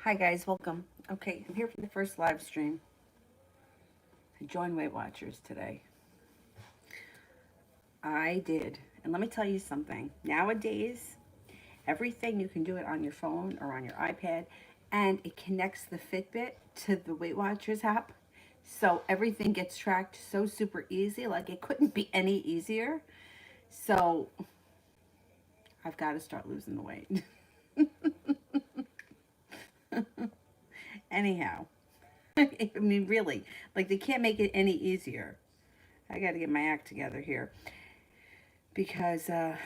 Hi guys, welcome. Okay, I'm here for the first live stream. I joined Weight Watchers today. I did. And let me tell you something. Nowadays, everything you can do it on your phone or on your iPad, and it connects the Fitbit to the Weight Watchers app. So everything gets tracked so super easy. Like it couldn't be any easier. So I've got to start losing the weight. Anyhow, I mean, really, like they can't make it any easier. I got to get my act together here because time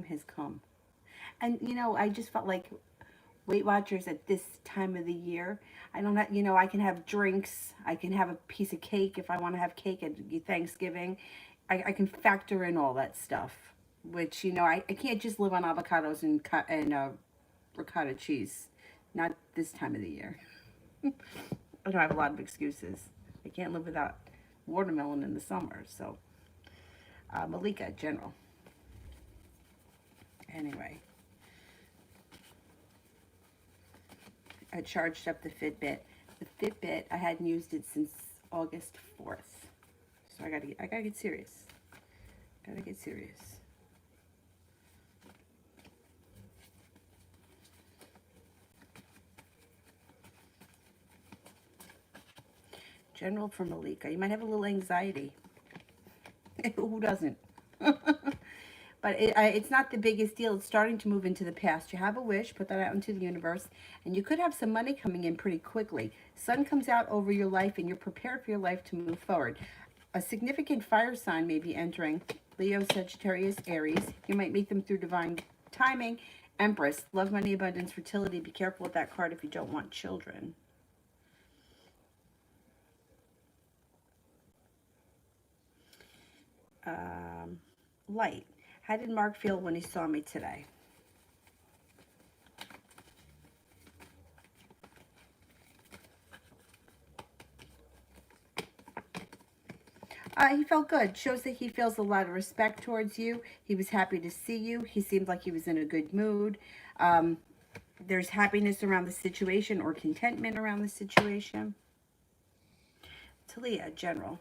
has come. And I just felt like Weight Watchers at this time of the year. I don't have, I can have drinks. I can have a piece of cake if I want to have cake at Thanksgiving. I can factor in all that stuff, which I can't just live on avocados and ricotta cheese. Not this time of the year. I don't have a lot of excuses. I can't live without watermelon in the summer. So Malika, general. Anyway, I charged up the Fitbit. The Fitbit, I hadn't used it since August 4th. So I gotta get serious. Gotta get serious. General for Malika. You might have a little anxiety. Who doesn't? But it's not the biggest deal. It's starting to move into the past. You have a wish, put that out into the universe, and you could have some money coming in pretty quickly. Sun comes out over your life, and you're prepared for your life to move forward. A significant fire sign may be entering: Leo, Sagittarius, Aries. You might meet them through divine timing. Empress, love, money, abundance, fertility. Be careful with that card if you don't want children. Um, Light. How did Mark feel when he saw me today? He felt good. Shows that he feels a lot of respect towards you. He was happy to see you. He seemed like he was in a good mood. Um, there's happiness around the situation or contentment around the situation. Talia, general.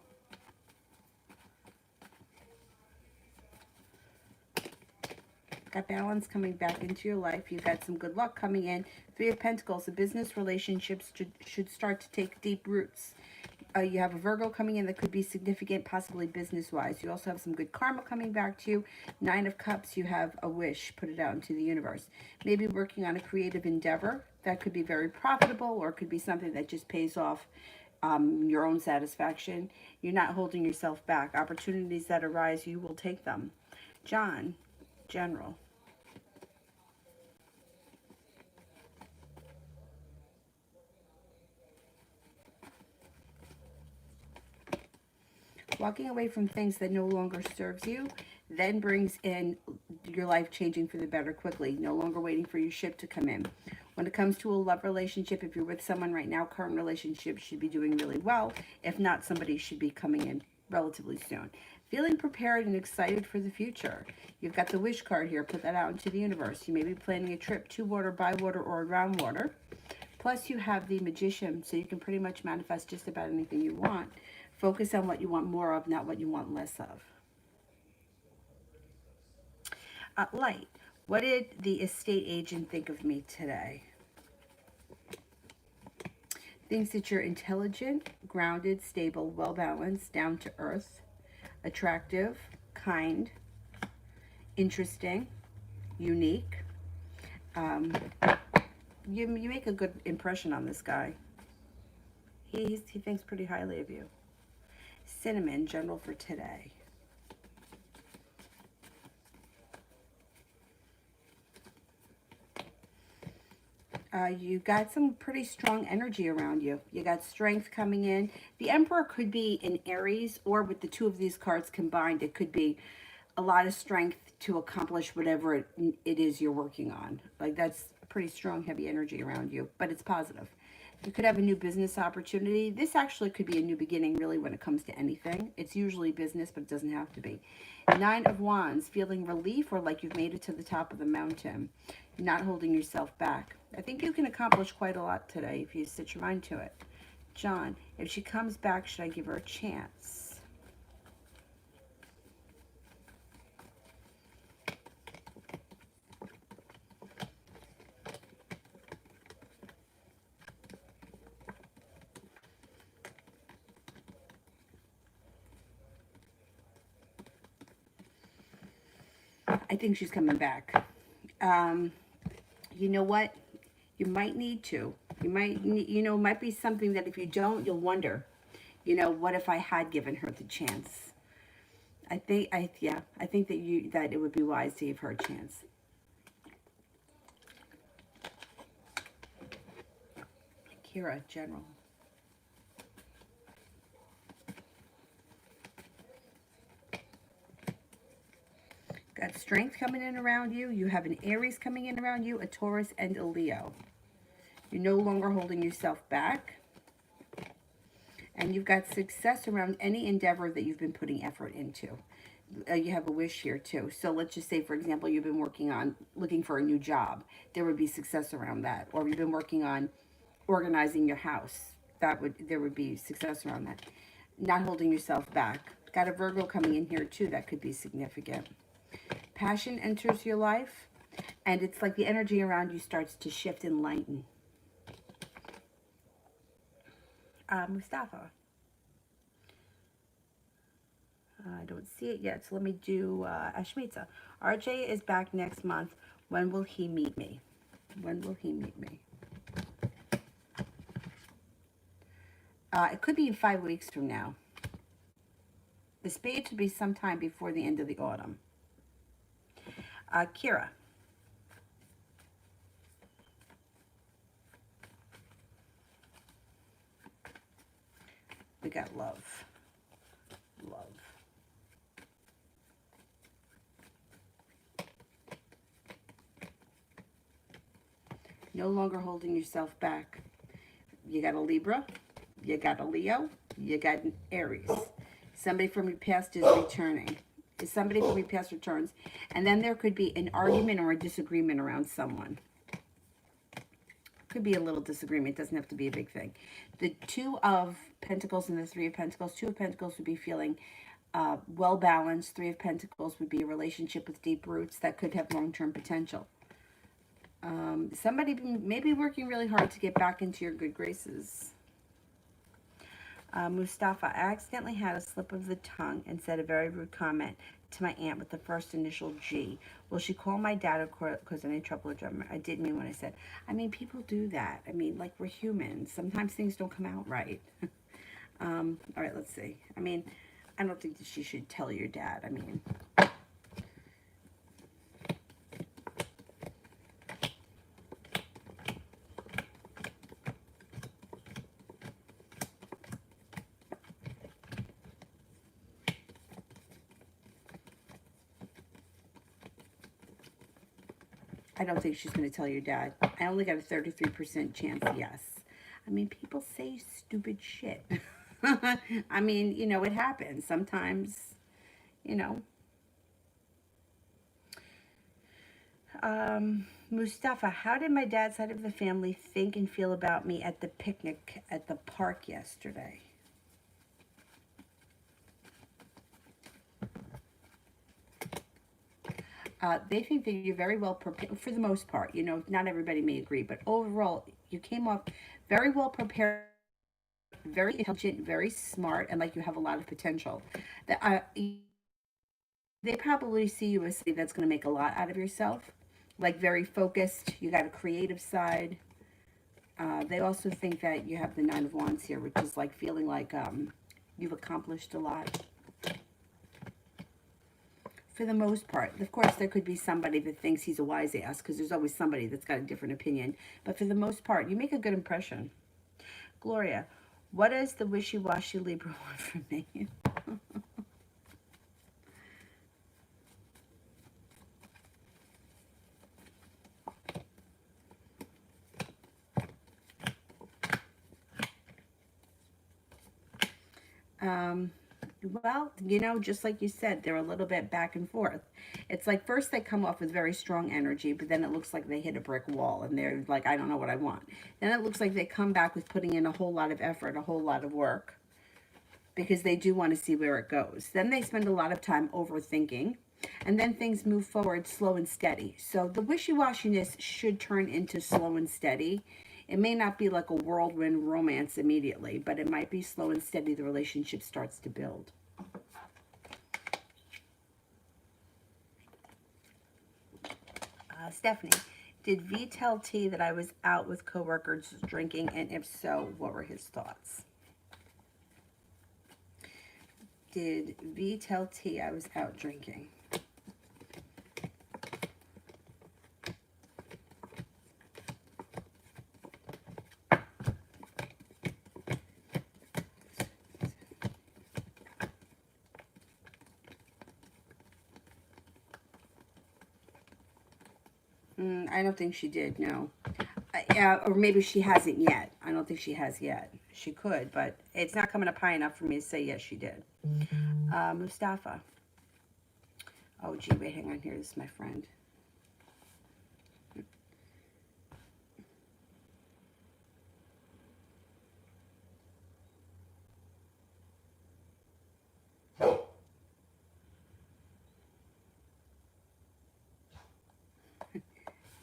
Got balance coming back into your life. You've got some good luck coming in. Three of Pentacles. The business relationships should start to take deep roots. You have a Virgo coming in that could be significant, possibly business-wise. You also have some good karma coming back to you. Nine of Cups, you have a wish. Put it out into the universe. Maybe working on a creative endeavor. That could be very profitable, or it could be something that just pays off your own satisfaction. You're not holding yourself back. Opportunities that arise, you will take them. John, general. Walking away from things that no longer serves you then brings in your life changing for the better quickly. No longer waiting for your ship to come in. When it comes to a love relationship, if you're with someone right now, current relationship should be doing really well. If not, somebody should be coming in relatively soon. Feeling prepared and excited for the future. You've got the wish card here. Put that out into the universe. You may be planning a trip to water, by water, or around water. Plus, you have the Magician, so you can pretty much manifest just about anything you want. Focus on what you want more of, not what you want less of. Light, what did the estate agent think of me today? Thinks that you're intelligent, grounded, stable, well-balanced, down to earth, attractive, kind, interesting, unique. Um, you make a good impression on this guy. He thinks pretty highly of you. Cinnamon, general for today. You got some pretty strong energy around you. You got strength coming in. The Emperor could be in Aries, or with the two of these cards combined, it could be a lot of strength to accomplish whatever it is you're working on. Like that's pretty strong, heavy energy around you, but it's positive. You could have a new business opportunity. This actually could be a new beginning, really, when it comes to anything. It's usually business, but it doesn't have to be. Nine of Wands, feeling relief or like you've made it to the top of the mountain. Not holding yourself back. I think you can accomplish quite a lot today if you set your mind to it. John, if she comes back, should I give her a chance? I think she's coming back. You know what? You might need to. You might need, it might be something that if you don't, you'll wonder, what if I had given her the chance? I think that it would be wise to give her a chance. Kira, General. Got strength coming in around you. You have an Aries coming in around you, a Taurus, and a Leo. You're no longer holding yourself back. And you've got success around any endeavor that you've been putting effort into. You have a wish here too. So let's just say, for example, you've been working on looking for a new job. There would be success around that. Or you've been working on organizing your house. There would be success around that. Not holding yourself back. Got a Virgo coming in here too. That could be significant. Passion enters your life, and it's like the energy around you starts to shift and lighten. Mustafa. I don't see it yet, so let me do Ashmita. RJ is back next month. When will he meet me? When will he meet me? It could be in 5 weeks from now. The spade should be sometime before the end of the autumn. Kira. We got love. Love. No longer holding yourself back. You got a Libra. You got a Leo. You got an Aries. Somebody from your past is returning. Somebody from your past returns. And then there could be an argument or a disagreement around someone. Could be a little disagreement. It doesn't have to be a big thing. The Two of Pentacles and the Three of Pentacles. Two of Pentacles would be feeling well balanced. Three of Pentacles would be a relationship with deep roots that could have long-term potential. Somebody may be working really hard to get back into your good graces. Mustafa, I accidentally had a slip of the tongue and said a very rude comment to my aunt with the first initial G. Will she call my dad or cause any trouble or drama? I didn't mean what I said. I mean, people do that. I mean, like, we're humans. Sometimes things don't come out right. All right, let's see. I mean, I don't think that she should tell your dad. I mean... I don't think she's going to tell your dad. I only got a 33% chance yes. I mean, people say stupid shit. I mean, it happens. Sometimes, Mustafa, how did my dad's side of the family think and feel about me at the picnic at the park yesterday? They think that you're very well prepared, for the most part. Not everybody may agree, but overall, you came off very well prepared, very intelligent, very smart, and like you have a lot of potential. They probably see you as somebody that's going to make a lot out of yourself, like very focused. You got a creative side. They also think that you have the Nine of Wands here, which is like feeling like you've accomplished a lot. For the most part. Of course, there could be somebody that thinks he's a wise ass, because there's always somebody that's got a different opinion. But for the most part, you make a good impression. Gloria, what does the wishy-washy Libra want from me? Well, just like you said, they're a little bit back and forth. It's like first they come off with very strong energy, but then it looks like they hit a brick wall and they're like, I don't know what I want. Then it looks like they come back with putting in a whole lot of effort, a whole lot of work, because they do want to see where it goes. Then they spend a lot of time overthinking, and then things move forward slow and steady. So the wishy-washiness should turn into slow and steady. It may not be like a whirlwind romance immediately, but it might be slow and steady. The relationship starts to build. Stephanie, did V tell T that I was out with coworkers drinking, and if so, what were his thoughts? Did V tell T I was out drinking? I don't think she did, no. Or maybe she hasn't yet. I don't think she has yet. She could, but it's not coming up high enough for me to say yes, she did. Mustafa. Oh, gee, wait, hang on here. This is my friend.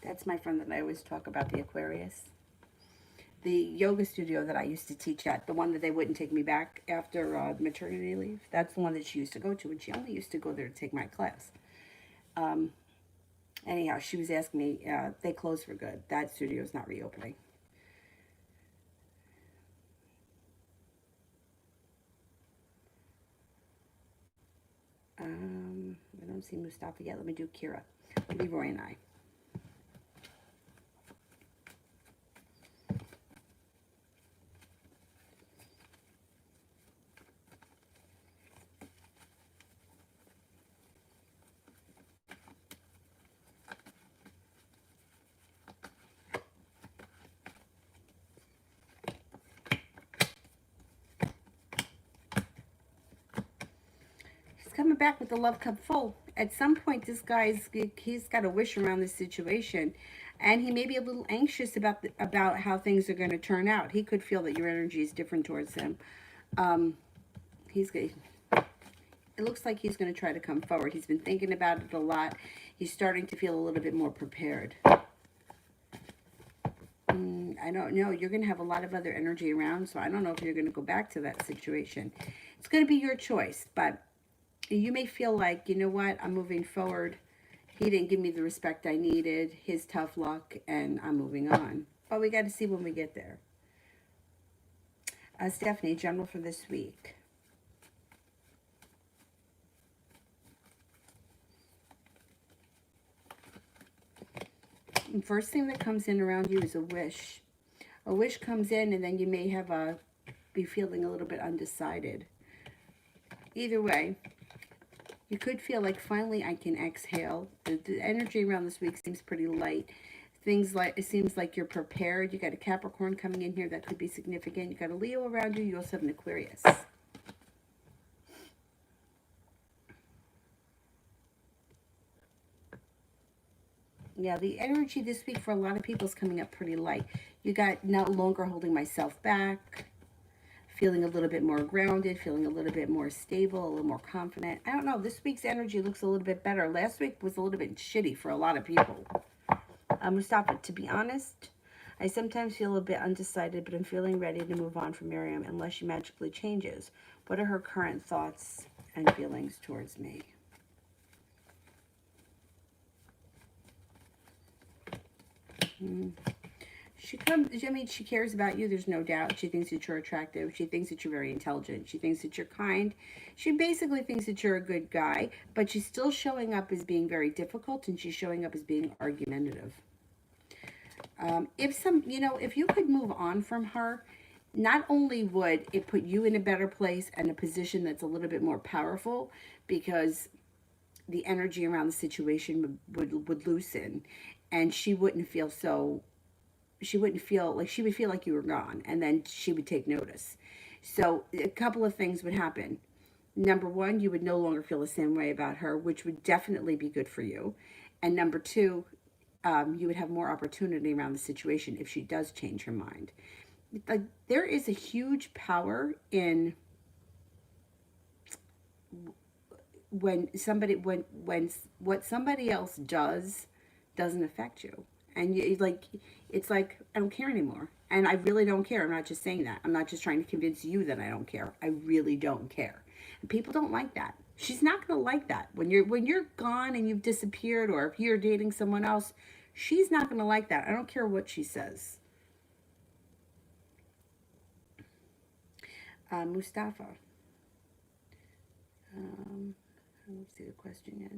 That's my friend that I always talk about, the Aquarius. The yoga studio that I used to teach at, the one that they wouldn't take me back after maternity leave, that's the one that she used to go to, and she only used to go there to take my class. Um, Anyhow, she was asking me, they closed for good. That studio is not reopening. I don't see Mustafa yet. Let me do Kira. Leroy and I. He's coming back with the love cup full. At some point, this guy's he's got a wish around this situation, and he may be a little anxious about how things are going to turn out. He could feel that your energy is different towards him. Um, he's it looks like he's going to try to come forward. He's been thinking about it a lot. He's starting to feel a little bit more prepared. I don't know. You're going to have a lot of other energy around, so I don't know if you're going to go back to that situation. It's going to be your choice, but you may feel like, you know what, I'm moving forward. He didn't give me the respect I needed, his tough luck, and I'm moving on. But we got to see when we get there. Stephanie, general for this week. And first thing that comes in around you is a wish. A wish comes in, and then you may be feeling a little bit undecided. Either way, you could feel like finally I can exhale. The energy around this week seems pretty light. It seems like you're prepared. You got a Capricorn coming in here that could be significant. You got a Leo around you. You also have an Aquarius. Yeah, the energy this week for a lot of people is coming up pretty light. You got no longer holding myself back, feeling a little bit more grounded, feeling a little bit more stable, a little more confident. I don't know. This week's energy looks a little bit better. Last week was a little bit shitty for a lot of people. Mustafa, to be honest, I sometimes feel a bit undecided, but I'm feeling ready to move on from Miriam unless she magically changes. What are her current thoughts and feelings towards me? She cares about you, there's no doubt. She thinks that you're attractive. She thinks that you're very intelligent. She thinks that you're kind. She basically thinks that you're a good guy, but she's still showing up as being very difficult, and she's showing up as being argumentative. If you could move on from her, not only would it put you in a better place and a position that's a little bit more powerful, because the energy around the situation would loosen, and she would feel like you were gone, and then she would take notice. So a couple of things would happen. Number one, you would no longer feel the same way about her, which would definitely be good for you. And number two, you would have more opportunity around the situation if she does change her mind. Like, there is a huge power in when what somebody else does doesn't affect you, and you like, it's like, I don't care anymore, and I really don't care. I'm not just saying that. I'm not just trying to convince you that I don't care. I really don't care. And people don't like that. She's not going to like that when you're gone and you've disappeared, or if you're dating someone else. She's not going to like that. I don't care what she says. Mustafa. um, let's see the question yet.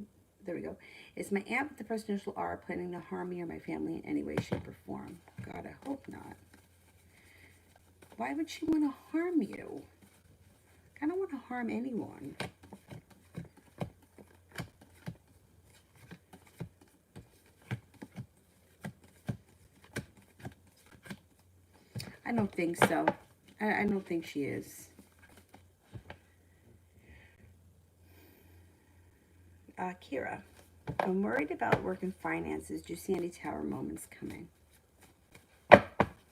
There we go. Is my aunt with the presidential R planning to harm me or my family in any way, shape, or form? God, I hope not. Why would she want to harm you? I don't want to harm anyone. I don't think so. I don't think she is. Kira, I'm worried about work and finances. Do you see any tower moments coming?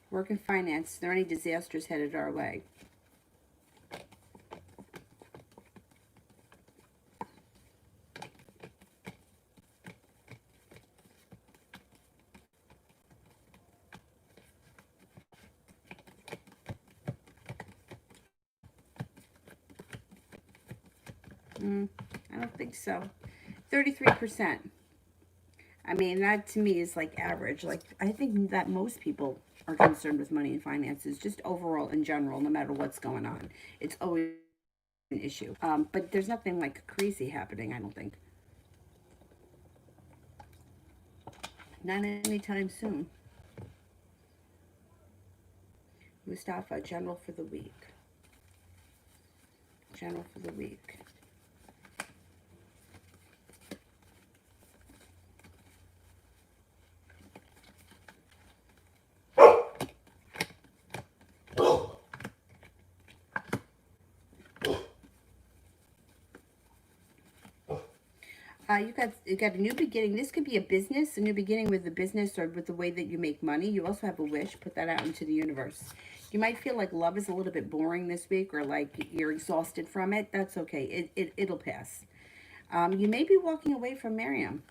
Work and finance, are there any disasters headed our way? I don't think so. 33%. I mean, that to me is like average. Like, I think that most people are concerned with money and finances, just overall in general, no matter what's going on. It's always an issue. But there's nothing like crazy happening, I don't think. Not anytime soon. Mustafa, general for the week. General for the week. You got a new beginning. This could be a business, a new beginning with the business or with the way that you make money. You also have a wish. Put that out into the universe. You might feel like love is a little bit boring this week, or like you're exhausted from it. That's okay. It'll pass. You may be walking away from Miriam.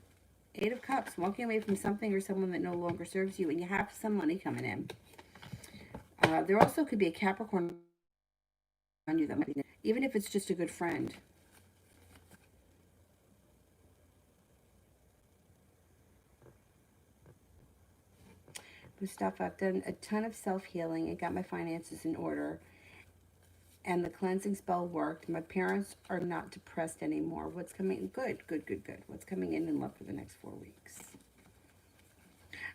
Eight of Cups, walking away from something or someone that no longer serves you, and you have some money coming in. There also could be a Capricorn on you that might be, even if it's just a good friend. Mustafa, I've done a ton of self-healing and got my finances in order, and the cleansing spell worked. My parents are not depressed anymore. What's coming? Good, good, good, good. What's coming in love for the next 4 weeks?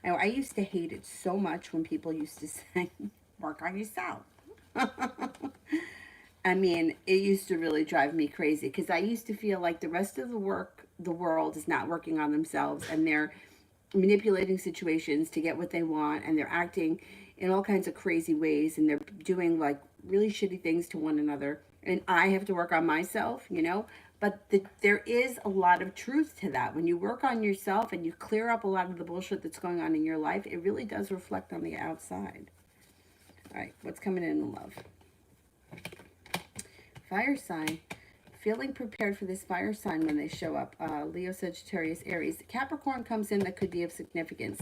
Now, I used to hate it so much when people used to say, work on yourself. I mean, it used to really drive me crazy because I used to feel like the rest of the world is not working on themselves, and they're manipulating situations to get what they want, and they're acting in all kinds of crazy ways, and they're doing like really shitty things to one another, and I have to work on myself, but there is a lot of truth to that. When you work on yourself and you clear up a lot of the bullshit that's going on in your life, it really does reflect on the outside. All right, what's coming in love? Fire sign. Feeling prepared for this fire sign when they show up. Leo, Sagittarius, Aries. Capricorn comes in, that could be of significance.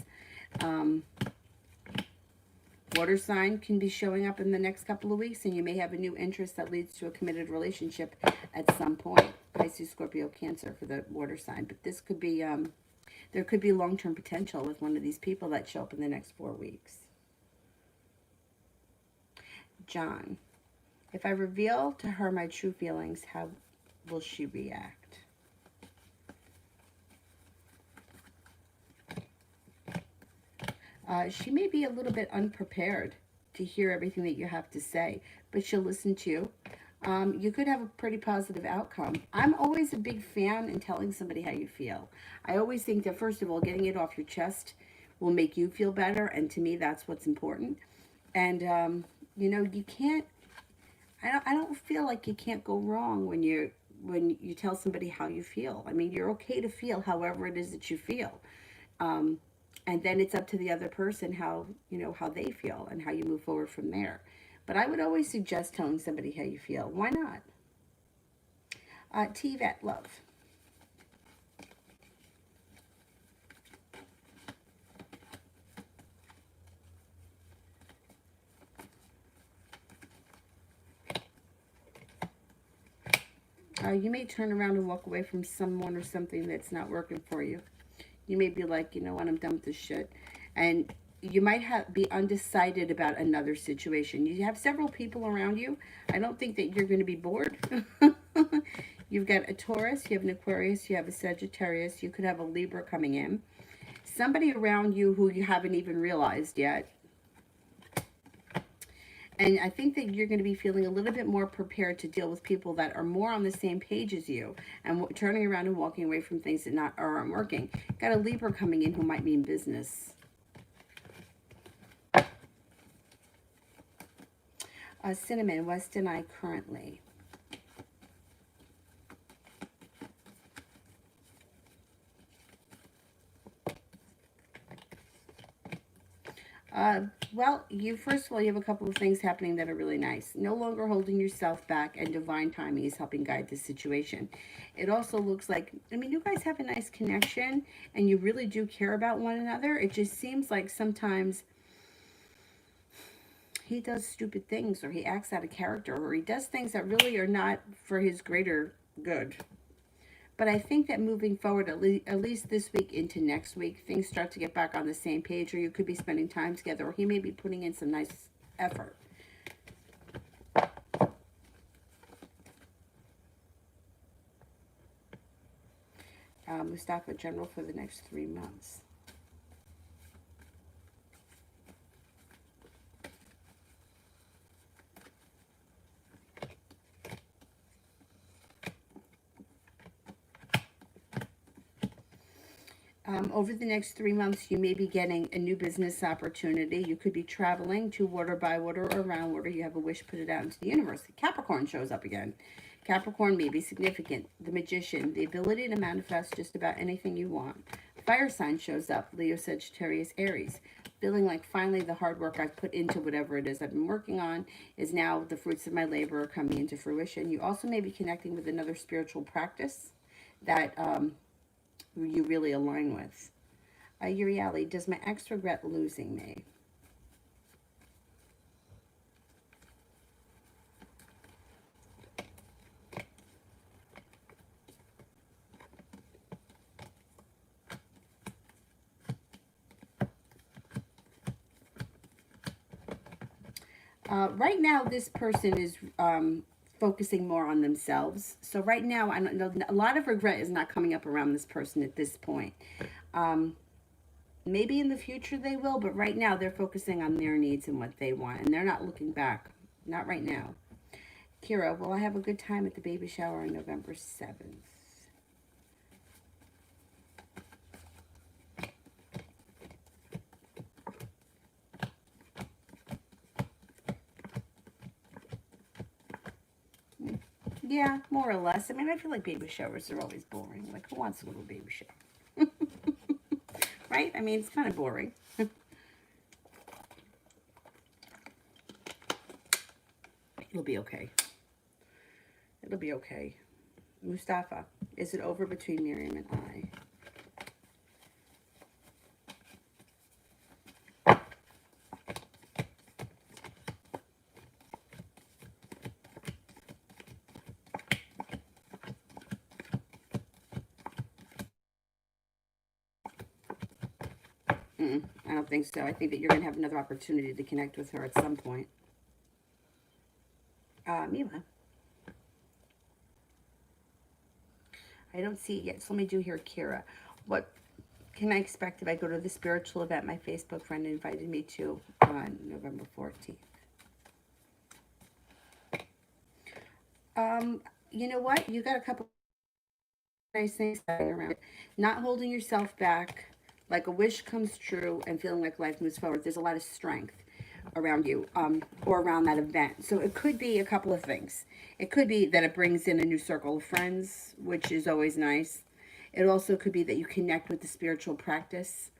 Water sign can be showing up in the next couple of weeks, and you may have a new interest that leads to a committed relationship at some point. Pisces, Scorpio, Cancer for the water sign. But this could be, there could be long-term potential with one of these people that show up in the next 4 weeks. John. If I reveal to her my true feelings, how will she react? She may be a little bit unprepared to hear everything that you have to say, but she'll listen to you. You could have a pretty positive outcome. I'm always a big fan in telling somebody how you feel. I always think that, first of all, getting it off your chest will make you feel better, and to me, that's what's important. And, you can't, I don't feel like you can't go wrong when you tell somebody how you feel. I mean, you're okay to feel however it is that you feel. Um, and then it's up to the other person how, how they feel and how you move forward from there. But I would always suggest telling somebody how you feel. Why not? T-Vet love. You may turn around and walk away from someone or something that's not working for you. You may be like, you know what, I'm done with this shit. And you might be undecided about another situation. You have several people around you. I don't think that you're going to be bored. You've got a Taurus, you have an Aquarius, you have a Sagittarius, you could have a Libra coming in. Somebody around you who you haven't even realized yet. And I think that you're going to be feeling a little bit more prepared to deal with people that are more on the same page as you and turning around and walking away from things that aren't working. Got a Libra coming in who might mean business. Cinnamon, West and I currently. Well, first of all, you have a couple of things happening that are really nice. No longer holding yourself back, and divine timing is helping guide the situation. It also looks like, I mean, you guys have a nice connection, and you really do care about one another. It just seems like sometimes he does stupid things, or he acts out of character, or he does things that really are not for his greater good. But I think that moving forward, at least this week into next week, things start to get back on the same page, or you could be spending time together, or he may be putting in some nice effort. Mustafa, general for the next 3 months. Over the next 3 months, you may be getting a new business opportunity. You could be traveling to water, by water, or around water. You have a wish, put it out into the universe. Capricorn shows up again. Capricorn may be significant. The Magician, the ability to manifest just about anything you want. Fire sign shows up. Leo, Sagittarius, Aries. Feeling like finally the hard work I've put into whatever it is I've been working on is now the fruits of my labor are coming into fruition. You also may be connecting with another spiritual practice that you really align with. Urieli, does my ex regret losing me? Right now, this person is focusing more on themselves. So right now, I don't know. A lot of regret is not coming up around this person at this point. Um, Maybe in the future they will, but right now they're focusing on their needs and what they want, and they're not looking back. Not right now. Kira, will I have a good time at the baby shower on November 7th? Yeah, more or less. I mean, I feel like baby showers are always boring. Like, who wants to go to a baby shower? Right? I mean, it's kind of boring. It'll be okay. It'll be okay. Mustafa, is it over between Miriam and I? I don't think so. I think that you're going to have another opportunity to connect with her at some point. Mila, I don't see it yet. So let me do here, Kira. What can I expect if I go to the spiritual event my Facebook friend invited me to on November 14th? You know what? You got a couple nice things around it. Not holding yourself back, like a wish comes true, and feeling like life moves forward. There's a lot of strength. around you, or around that event. So it could be a couple of things. It could be that it brings in a new circle of friends, which is always nice. It also could be that you connect with the spiritual practice.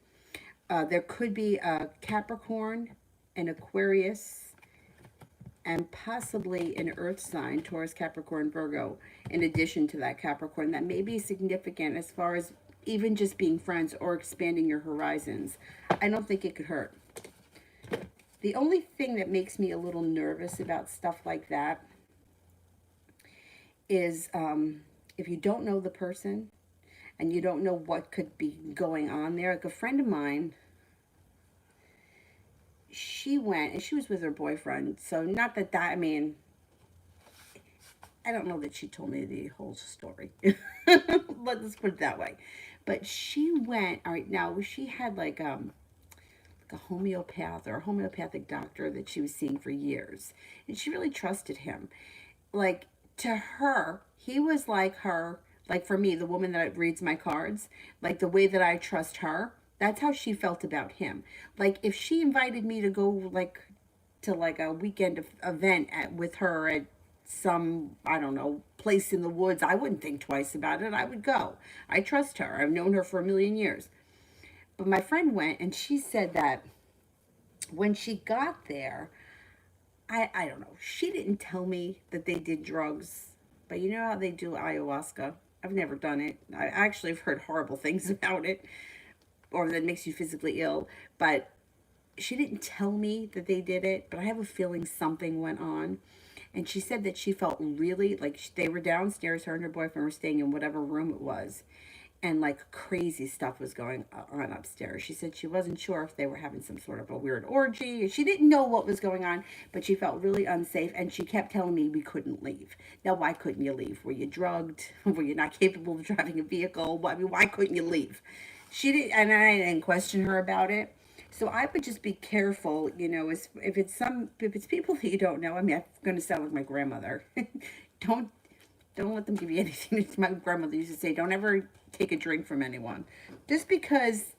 There could be a Capricorn, an Aquarius, and possibly an earth sign, Taurus, Capricorn, Virgo, in addition to that Capricorn, that may be significant as far as even just being friends or expanding your horizons. I don't think it could hurt. The only thing that makes me a little nervous about stuff like that is if you don't know the person and you don't know what could be going on there. Like a friend of mine, she went and she was with her boyfriend. So not that I mean, I don't know that she told me the whole story. Let's put it that way. But she went, all right, now she had like a homeopath or a homeopathic doctor that she was seeing for years. And she really trusted him. Like, to her, he was like her, like for me, the woman that reads my cards, like the way that I trust her, that's how she felt about him. Like, if she invited me to go, like, to like a weekend event with her at some, I don't know, place in the woods, I wouldn't think twice about it. I would go. I trust her. I've known her for a million years. But my friend went and she said that when she got there, I don't know, she didn't tell me that they did drugs, but you know how they do ayahuasca? I've never done it. I actually have heard horrible things about it, or that it makes you physically ill, but she didn't tell me that they did it, but I have a feeling something went on. And she said that she felt really like they were downstairs, her and her boyfriend were staying in whatever room it was, and like crazy stuff was going on upstairs. She said she wasn't sure if they were having some sort of a weird orgy. She didn't know what was going on, but she felt really unsafe, and she kept telling me we couldn't leave. Now, why couldn't you leave? Were you drugged? Were you not capable of driving a vehicle? I mean, why couldn't you leave? She didn't, and I didn't question her about it. So I would just be careful, you know, if it's people that you don't know. I mean, I'm going to sound like my grandmother. don't don't let them give you anything. My grandmother used to say, don't ever take a drink from anyone. Just because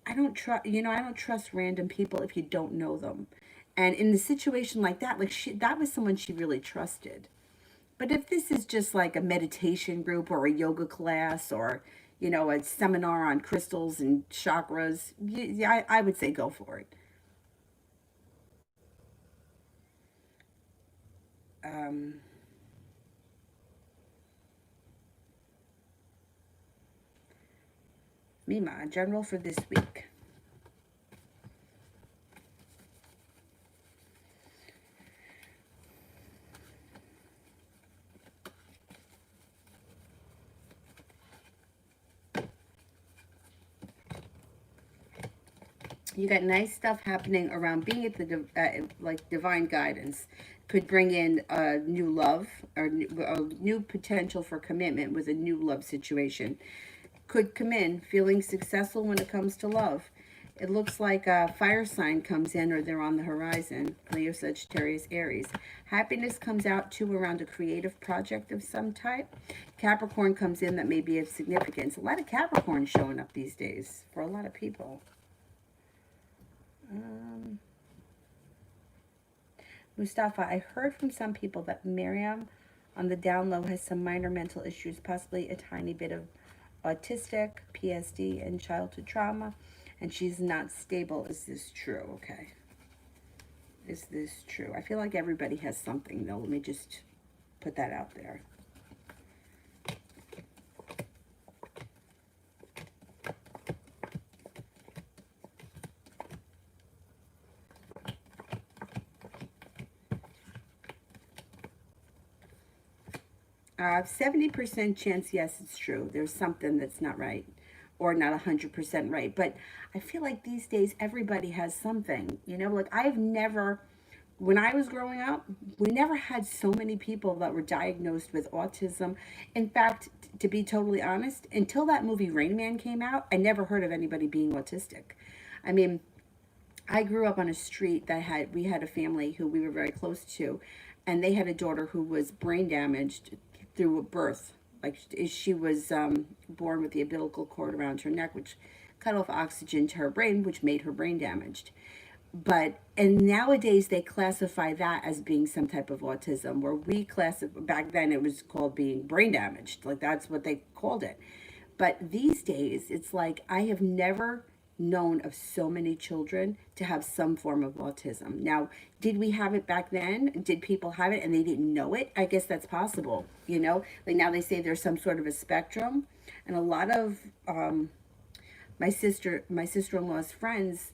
I don't trust, you know, I don't trust random people if you don't know them. And in a situation like that, like that was someone she really trusted. But if this is just like a meditation group or a yoga class or, you know, a seminar on crystals and chakras, yeah, I would say go for it. Um, Mima, general for this week. You got nice stuff happening around being at the like divine guidance could bring in a new love or a new potential for commitment with a new love situation. Could come in feeling successful when it comes to love. It looks like a fire sign comes in or they're on the horizon. Leo, Sagittarius, Aries. Happiness comes out too around a creative project of some type. Capricorn comes in that may be of significance. A lot of Capricorn showing up these days for a lot of people. Um, Mustafa, I heard from some people that Miriam on the down low has some minor mental issues, possibly a tiny bit of autistic, PSD, and childhood trauma, and she's not stable. Is this true? Okay. Is this true? I feel like everybody has something, though. Let me just put that out there. 70% chance, yes, it's true. There's something that's not right or not 100% right. But I feel like these days everybody has something. You know, like I've never, when I was growing up, we never had so many people that were diagnosed with autism. In fact, to be totally honest, until that movie Rain Man came out, I never heard of anybody being autistic. I mean, I grew up on a street that we had a family who we were very close to, and they had a daughter who was brain damaged through a birth. Like she was born with the umbilical cord around her neck, which cut off oxygen to her brain, which made her brain damaged. But and nowadays they classify that as being some type of autism, where we classify, back then it was called being brain damaged, like that's what they called it. But these days it's like I have never known of so many children to have some form of autism. Now, did we have it back then? Did people have it and they didn't know it? I guess that's possible. You know, like now they say there's some sort of a spectrum, and a lot of my sister-in-law's friends,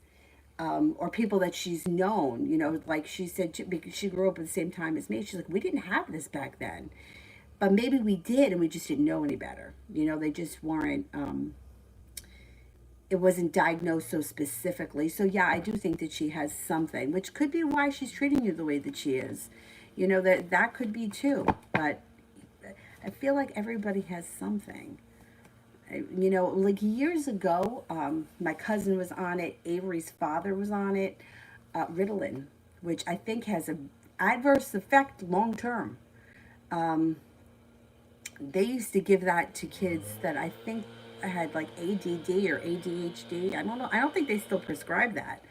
or people that she's known, you know, like she said, because she grew up at the same time as me. She's like, we didn't have this back then, but maybe we did, and we just didn't know any better. You know, they just weren't. It wasn't diagnosed so specifically. So yeah, I do think that she has something, which could be why she's treating you the way that she is. You know, that could be too. But I feel like everybody has something. You know, like years ago, my cousin was on it. Avery's father was on it. Ritalin, which I think has a adverse effect long term. They used to give that to kids that I think had like ADD or ADHD. I don't know. I don't think they still prescribe that,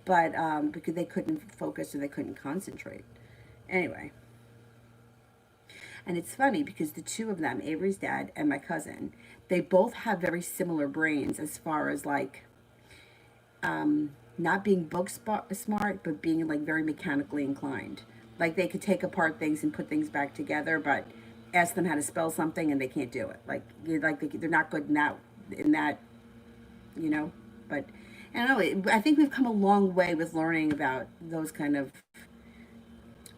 but because they couldn't focus or they couldn't concentrate. Anyway, and it's funny because the two of them, Avery's dad and my cousin, they both have very similar brains as far as like not being smart, but being like very mechanically inclined. Like they could take apart things and put things back together, but ask them how to spell something and they can't do it. Like they're not good in that, you know. But I don't know. I think we've come a long way with learning about those kind of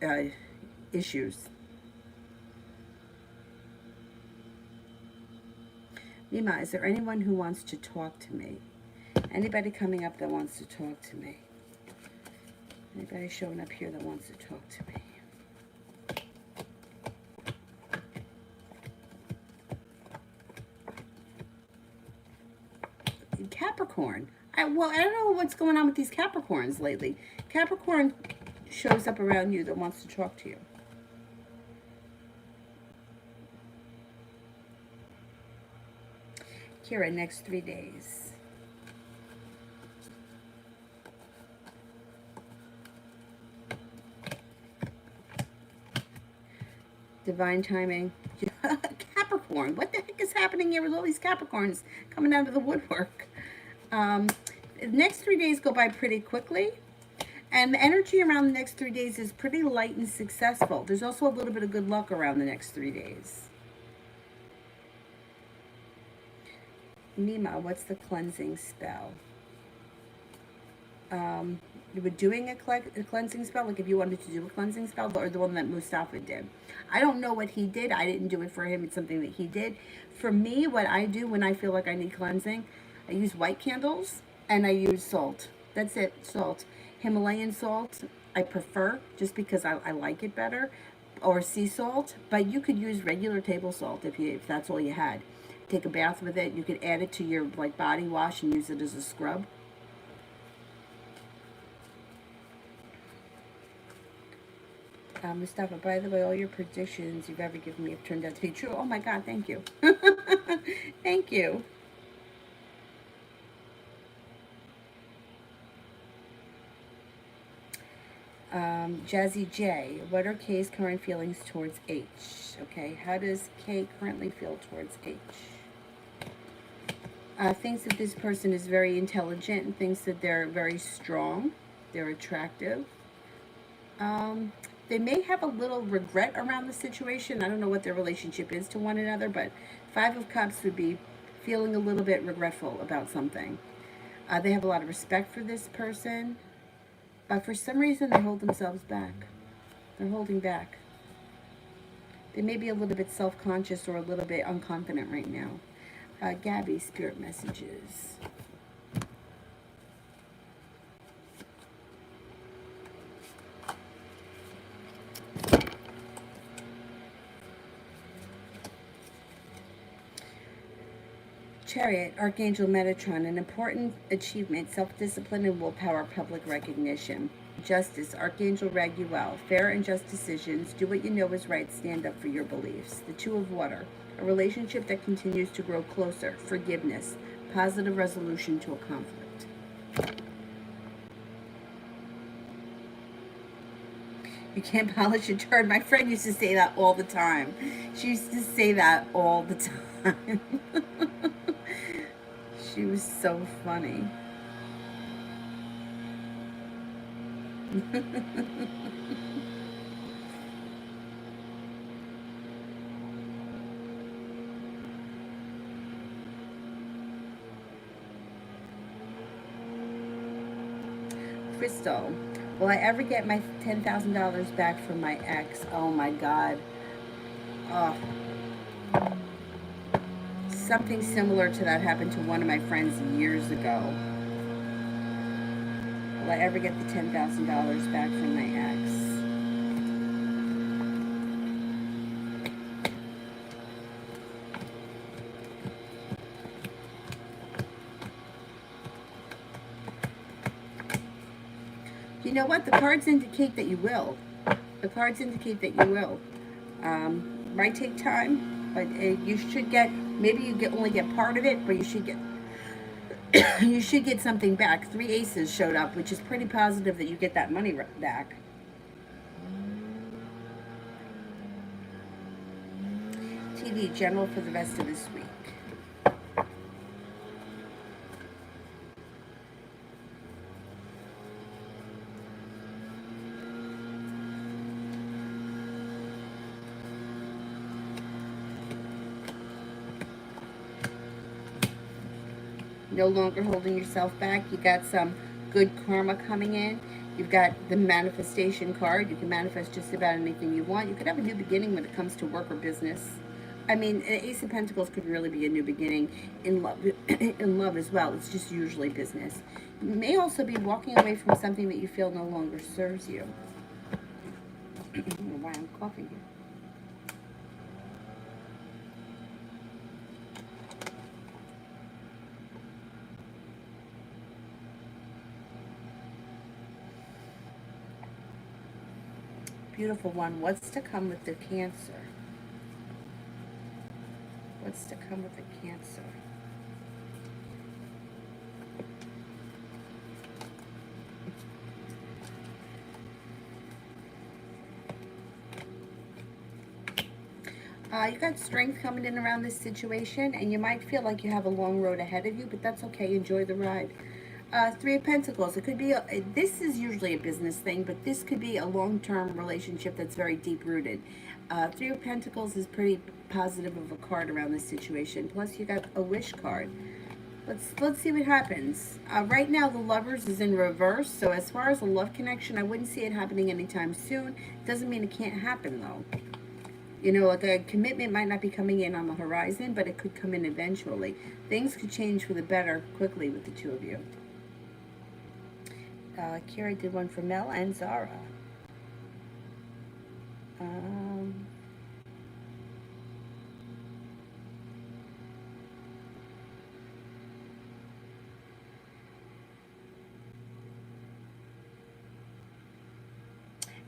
uh, issues. Nima, is there anyone who wants to talk to me? Anybody coming up that wants to talk to me? Anybody showing up here that wants to talk to me? Capricorn. Well, I don't know what's going on with these Capricorns lately. Capricorn shows up around you that wants to talk to you. Kira, next 3 days. Divine timing. Capricorn. What the heck is happening here with all these Capricorns coming out of the woodwork? The next 3 days go by pretty quickly. And the energy around the next 3 days is pretty light and successful. There's also a little bit of good luck around the next 3 days. Nima, what's the cleansing spell? You were doing a cleansing spell, like if you wanted to do a cleansing spell, or the one that Mustafa did. I don't know what he did. I didn't do it for him. It's something that he did. For me, what I do when I feel like I need cleansing, I use white candles and I use salt. That's it, salt. Himalayan salt, I prefer just because I like it better, or sea salt, but you could use regular table salt if that's all you had. Take a bath with it. You could add it to your like body wash and use it as a scrub. Mustafa, by the way, all your predictions you've ever given me have turned out to be true. Oh my God, thank you. Thank you. Jazzy J, what are K's current feelings towards H? Okay, how does K currently feel towards H? Thinks that this person is very intelligent and thinks that they're very strong, they're attractive. Um, they may have a little regret around the situation. I don't know what their relationship is to one another, but Five of Cups would be feeling a little bit regretful about something. They have a lot of respect for this person, but for some reason they hold themselves back. They're holding back. They may be a little bit self-conscious or a little bit unconfident right now. Gabby, spirit messages. Chariot, Archangel Metatron, an important achievement, self-discipline and willpower, public recognition. Justice, Archangel Raguel, fair and just decisions, do what you know is right, stand up for your beliefs. The Two of Water, a relationship that continues to grow closer, forgiveness, positive resolution to a conflict. You can't polish a turd. My friend used to say that all the time. She used to say that all the time. She was so funny. Crystal, will I ever get my $10,000 back from my ex? Oh my God. Oh, something similar to that happened to one of my friends years ago. Will I ever get the $10,000 back from my ex? You know what? The cards indicate that you will. The cards indicate that you will. Might take time, but you should get. Maybe you only get part of it, but you should get. You should get something back. Three aces showed up, which is pretty positive that you get that money back. TV general for the rest of this week. No longer holding yourself back. You got some good karma coming in. You've got the manifestation card. You can manifest just about anything you want. You could have a new beginning when it comes to work or business. I mean, Ace of Pentacles could really be a new beginning in love, in love as well. It's just usually business. You may also be walking away from something that you feel no longer serves you. I don't know why I'm coughing here. Beautiful one. What's to come with the Cancer? What's to come with the Cancer? You got strength coming in around this situation, and you might feel like you have a long road ahead of you, but that's okay. Enjoy the ride. Three of Pentacles. It could be, this is usually a business thing, but this could be a long-term relationship that's very deep-rooted. Three of Pentacles is pretty positive of a card around this situation. Plus, you got a wish card. Let's see what happens. Right now, the Lovers is in reverse, so as far as a love connection, I wouldn't see it happening anytime soon. Doesn't mean it can't happen, though. You know, like a commitment might not be coming in on the horizon, but it could come in eventually. Things could change for the better quickly with the two of you. Kira did one for Mel and Zara.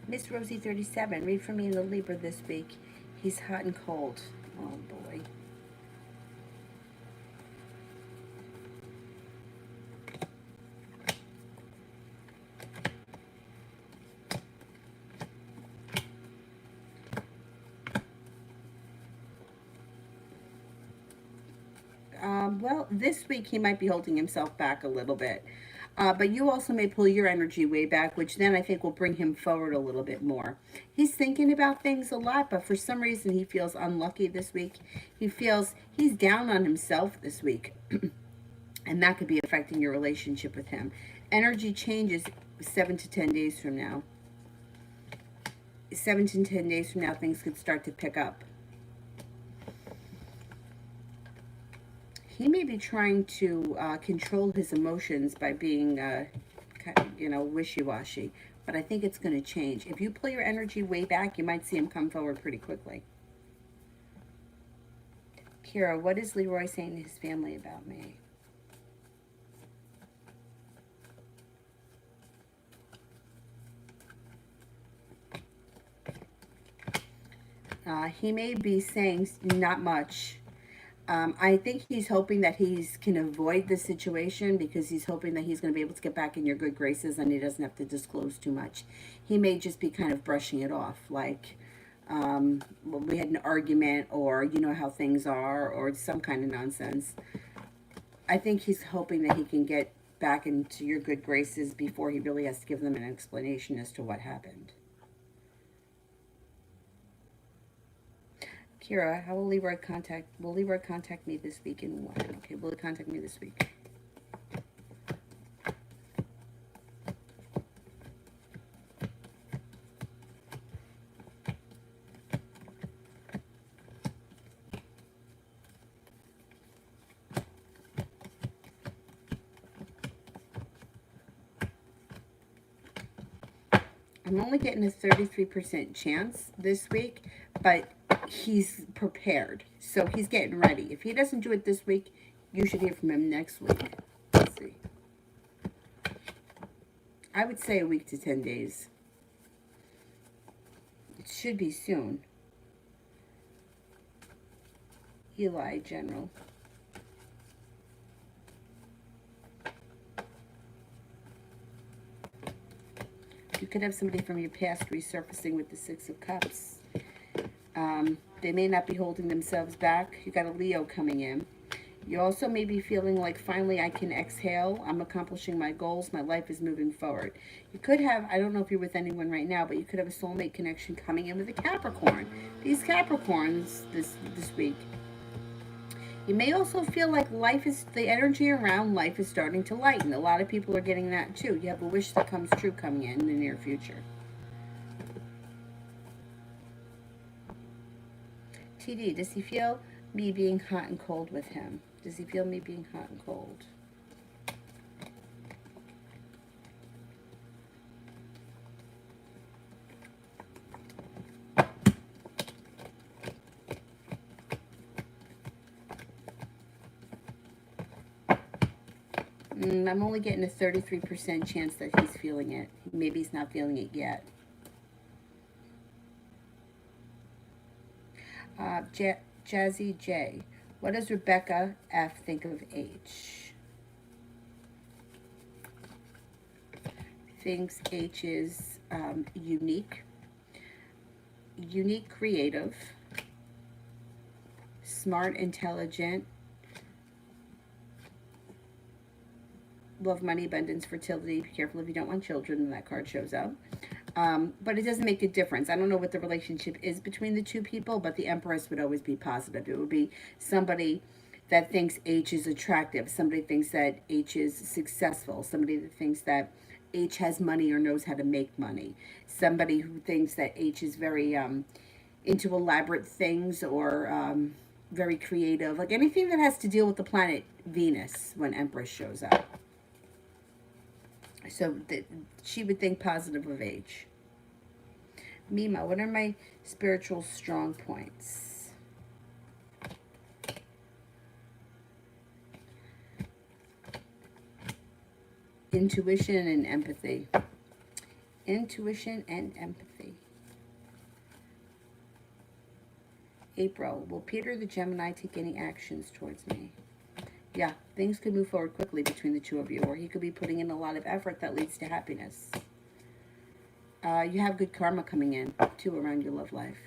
Miss Rosie 37, read for me in the Libra this week. He's hot and cold. Oh boy. Well, this week he might be holding himself back a little bit. But you also may pull your energy way back, which then I think will bring him forward a little bit more. He's thinking about things a lot, but for some reason he feels unlucky this week. He feels he's down on himself this week. And that could be affecting your relationship with him. Energy changes 7 to 10 days from now. 7 to 10 days from now, things could start to pick up. He may be trying to control his emotions by being, wishy-washy. But I think it's going to change. If you pull your energy way back, you might see him come forward pretty quickly. Kira, what is Leroy saying to his family about me? He may be saying not much. I think he's hoping that he can avoid the situation because he's hoping that he's going to be able to get back in your good graces and he doesn't have to disclose too much. He may just be kind of brushing it off, like, well, we had an argument, or you know how things are, or some kind of nonsense. I think he's hoping that he can get back into your good graces before he really has to give them an explanation as to what happened. Kira, how will Leroy contact me this week and when? Okay, will he contact me this week? I'm only getting a 33% chance this week, but he's prepared. So he's getting ready. If he doesn't do it this week, you should hear from him next week. Let's see. I would say a week to 10 days. It should be soon. Eli, General. You could have somebody from your past resurfacing with the Six of Cups. They may not be holding themselves back. You got a Leo coming in. You also may be feeling like, finally I can exhale. I'm accomplishing my goals. My life is moving forward. You could have, I don't know if you're with anyone right now, but you could have a soulmate connection coming in with a Capricorn. These Capricorns this week. You may also feel like the energy around life is starting to lighten. A lot of people are getting that too. You have a wish that comes true coming in the near future. TD, does he feel me being hot and cold with him? Does he feel me being hot and cold? I'm only getting a 33% chance that he's feeling it. Maybe he's not feeling it yet. Jazzy J. What does Rebecca F. think of H? Thinks H is unique, creative, smart, intelligent, love, money, abundance, fertility. Be careful if you don't want children when that card shows up. But it doesn't make a difference. I don't know what the relationship is between the two people, but the Empress would always be positive. It would be somebody that thinks H is attractive, somebody thinks that H is successful, somebody that thinks that H has money or knows how to make money, somebody who thinks that H is very into elaborate things, or very creative, like anything that has to deal with the planet Venus when Empress shows up. So she would think positive of H. Mima, what are my spiritual strong points? Intuition and empathy. Intuition and empathy. April, will Peter the Gemini take any actions towards me? Yeah, things could move forward quickly between the two of you, or he could be putting in a lot of effort that leads to happiness. You have good karma coming in, too, around your love life.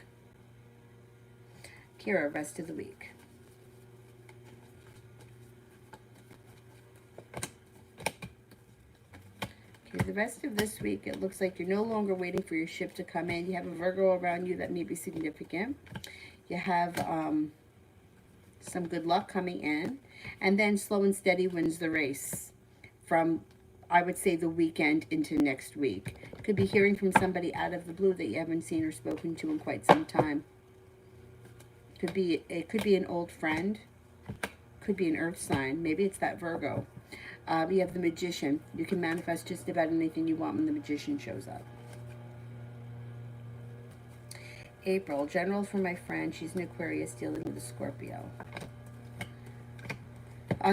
Kira, rest of the week. Okay, the rest of this week, it looks like you're no longer waiting for your ship to come in. You have a Virgo around you that may be significant. You have some good luck coming in. And then slow and steady wins the race from, I would say, the weekend into next week. Could be hearing from somebody out of the blue that you haven't seen or spoken to in quite some time. It could be an old friend. Could be an earth sign. Maybe it's that Virgo. You have the Magician. You can manifest just about anything you want when the Magician shows up. April, general for my friend. She's an Aquarius dealing with a Scorpio.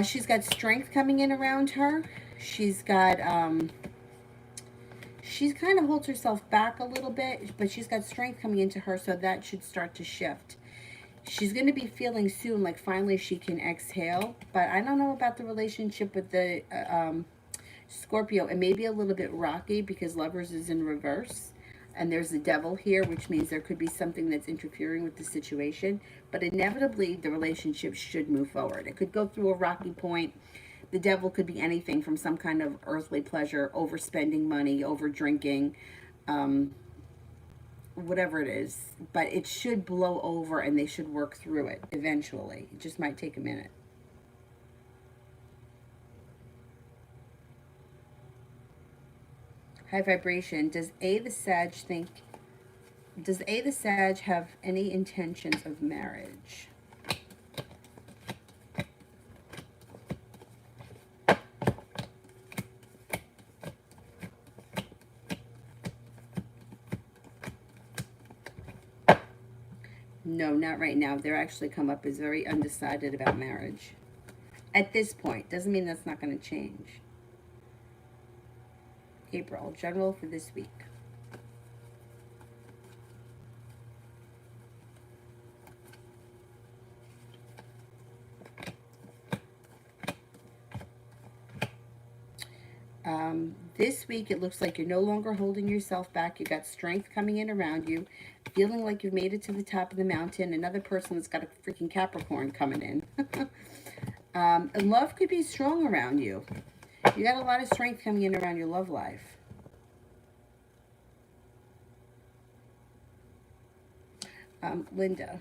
She's got strength coming in around her. She's got, she kind of holds herself back a little bit, but she's got strength coming into her, so that should start to shift. She's going to be feeling soon like finally she can exhale. But I don't know about the relationship with the Scorpio. It may be a little bit rocky because Lovers is in reverse. And there's the devil here, which means there could be something that's interfering with the situation. But inevitably, the relationship should move forward. It could go through a rocky point. The devil could be anything from some kind of earthly pleasure, overspending money, over drinking, um, whatever it is. But it should blow over and they should work through it eventually. It just might take a minute. High vibration. Does A the Sag have any intentions of marriage? No, not right now. They're actually come up as very undecided about marriage. At this point. Doesn't mean that's not going to change. April, general for this week. This week, it looks like you're no longer holding yourself back. You got strength coming in around you, feeling like you've made it to the top of the mountain. Another person that's got a freaking Capricorn coming in. And love could be strong around you. You got a lot of strength coming in around your love life. Linda.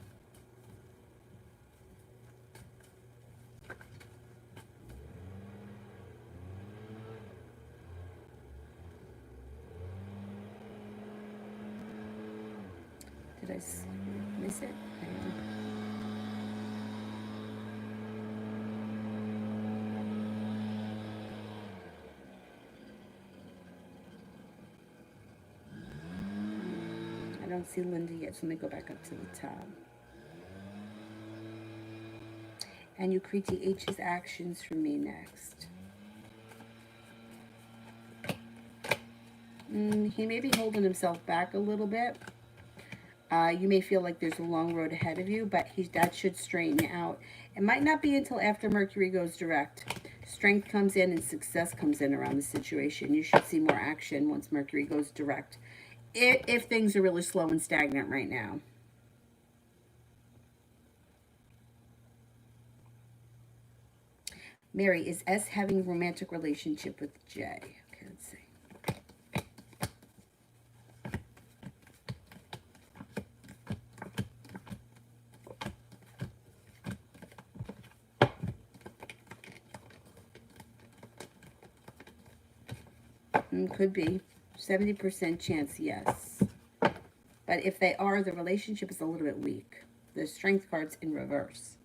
Did I miss it? I don't see Linda yet, so let me go back up to the top. And Yukriti H's actions for me next. He may be holding himself back a little bit. You may feel like there's a long road ahead of you, but that should straighten out. It might not be until after Mercury goes direct. Strength comes in and success comes in around the situation. You should see more action once Mercury goes direct, if things are really slow and stagnant right now. Mary, is S having a romantic relationship with J? Okay, let's see. Could be. 70% chance, yes. But if they are, the relationship is a little bit weak. The strength card's in reverse.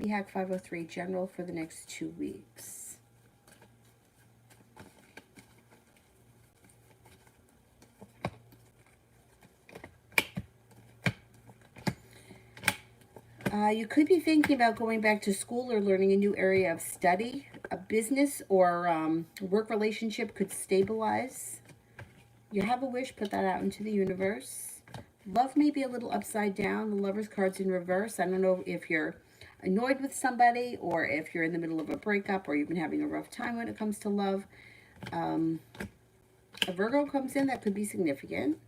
MEHAC 503, general for the next 2 weeks. You could be thinking about going back to school or learning a new area of study. A business or work relationship could stabilize. You have a wish, put that out into the universe. Love may be a little upside down. The Lover's card's in reverse. I don't know if you're annoyed with somebody or if you're in the middle of a breakup or you've been having a rough time when it comes to love. A Virgo comes in, that could be significant.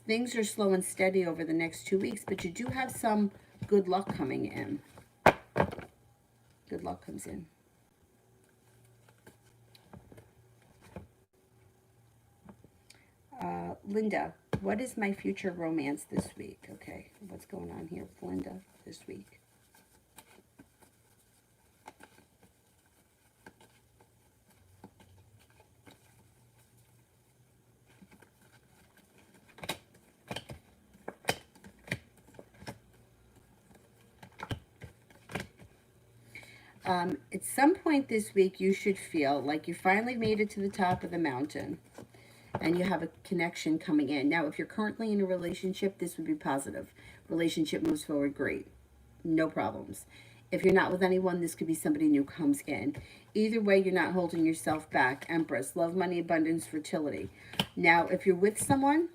Things are slow and steady over the next 2 weeks, but you do have some good luck coming in. Good luck comes in. Linda, what is my future romance this week? Okay, what's going on here with Linda this week? At some point this week, you should feel like you finally made it to the top of the mountain. and you have a connection coming in. Now, if you're currently in a relationship, this would be positive. Relationship moves forward, great. No problems. If you're not with anyone, this could be somebody new comes in. Either way, you're not holding yourself back. Empress, love, money, abundance, fertility. Now, if you're with someone,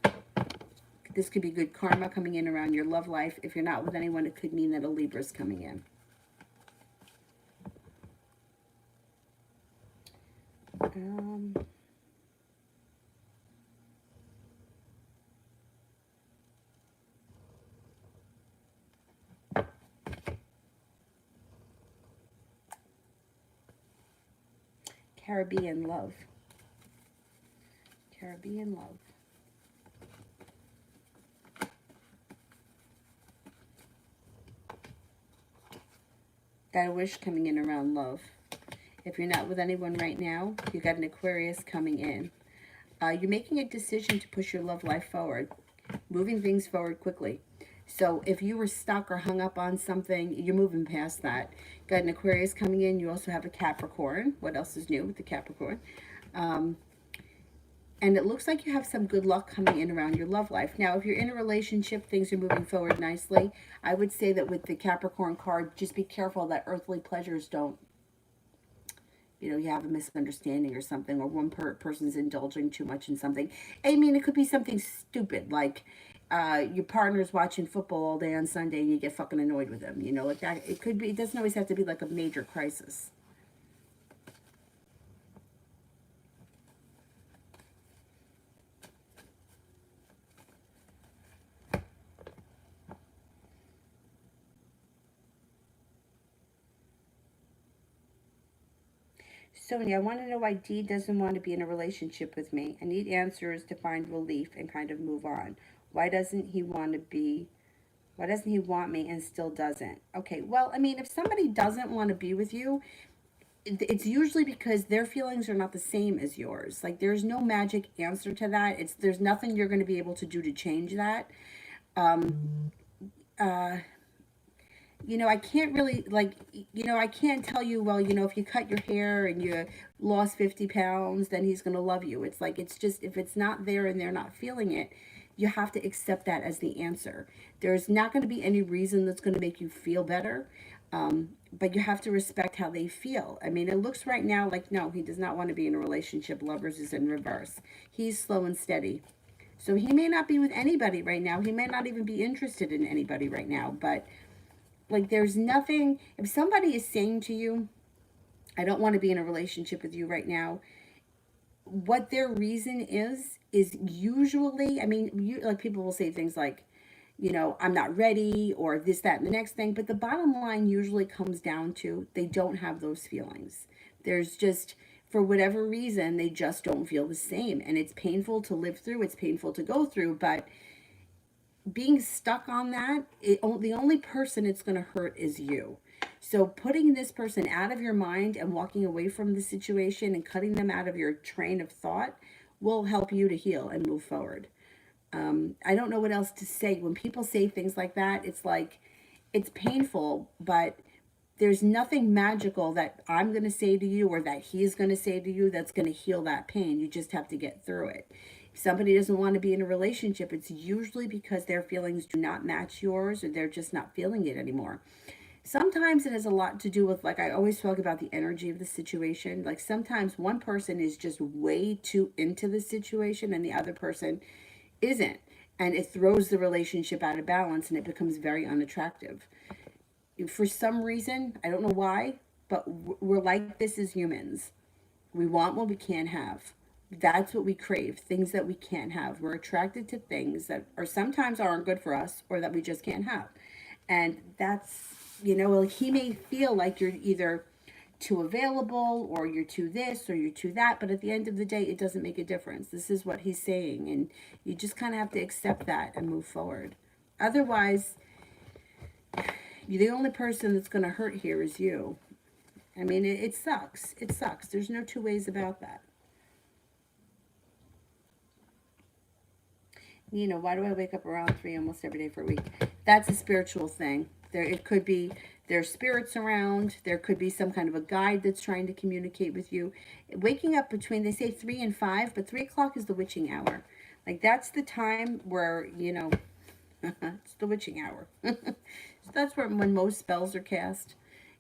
this could be good karma coming in around your love life. If you're not with anyone, it could mean that a Libra's coming in. Caribbean love. Caribbean love. Got a wish coming in around love. If you're not with anyone right now, you got an Aquarius coming in. You're making a decision to push your love life forward, moving things forward quickly. So if you were stuck or hung up on something, you're moving past that. Got an Aquarius coming in. You also have a Capricorn. What else is new with the Capricorn? And it looks like you have some good luck coming in around your love life. Now, if you're in a relationship, things are moving forward nicely. I would say that with the Capricorn card, just be careful that earthly pleasures don't, you have a misunderstanding or something, or one person's indulging too much in something. I mean, it could be something stupid, like your partner's watching football all day on Sunday and you get fucking annoyed with them, like that. It could be, it doesn't always have to be like a major crisis. Sonia, I want to know why D doesn't want to be in a relationship with me. I need answers to find relief and kind of move on. Why doesn't he want to be? Why doesn't he want me and still doesn't? Okay, well, I mean, if somebody doesn't want to be with you, it's usually because their feelings are not the same as yours. Like, there's no magic answer to that. There's nothing you're going to be able to do to change that. I can't really, like, I can't tell you, well, if you cut your hair and you lost 50 pounds, then he's going to love you. It's like, it's just, if it's not there and they're not feeling it, you have to accept that as the answer. There's not going to be any reason that's going to make you feel better. But you have to respect how they feel. I mean, it looks right now like, no, he does not want to be in a relationship. Lovers is in reverse. He's slow and steady. So he may not be with anybody right now. He may not even be interested in anybody right now. But, like, there's nothing, if somebody is saying to you, I don't want to be in a relationship with you right now, what their reason is usually, I mean, like, people will say things like, I'm not ready, or this, that, and the next thing. But the bottom line usually comes down to they don't have those feelings. There's just, for whatever reason, they just don't feel the same. And it's painful to live through. It's painful to go through. But being stuck on that, the only person it's going to hurt is you. So putting this person out of your mind and walking away from the situation and cutting them out of your train of thought will help you to heal and move forward. I don't know what else to say. When people say things like that, it's like, it's painful, but there's nothing magical that I'm going to say to you or that he's going to say to you that's going to heal that pain. You just have to get through it. If somebody doesn't want to be in a relationship, it's usually because their feelings do not match yours, or they're just not feeling it anymore. Sometimes it has a lot to do with, like, I always talk about the energy of the situation. Like, sometimes one person is just way too into the situation and the other person isn't. And it throws the relationship out of balance and it becomes very unattractive. For some reason, I don't know why, but we're like this as humans. We want what we can't have. That's what we crave, things that we can't have. We're attracted to things that are sometimes aren't good for us or that we just can't have. And that's, like, he may feel like you're either too available or you're too this or you're too that, but at the end of the day, it doesn't make a difference. This is what he's saying, and you just kind of have to accept that and move forward. Otherwise, the only person that's going to hurt here is you. I mean, it sucks. It sucks. There's no two ways about that. Why do I wake up around 3 almost every day for a week? That's a spiritual thing. It could be There's spirits around. There could be some kind of a guide that's trying to communicate with you. Waking up between, they say 3 and 5, but 3 o'clock is the witching hour. Like, that's the time where, you know, it's the witching hour. So that's where, when most spells are cast.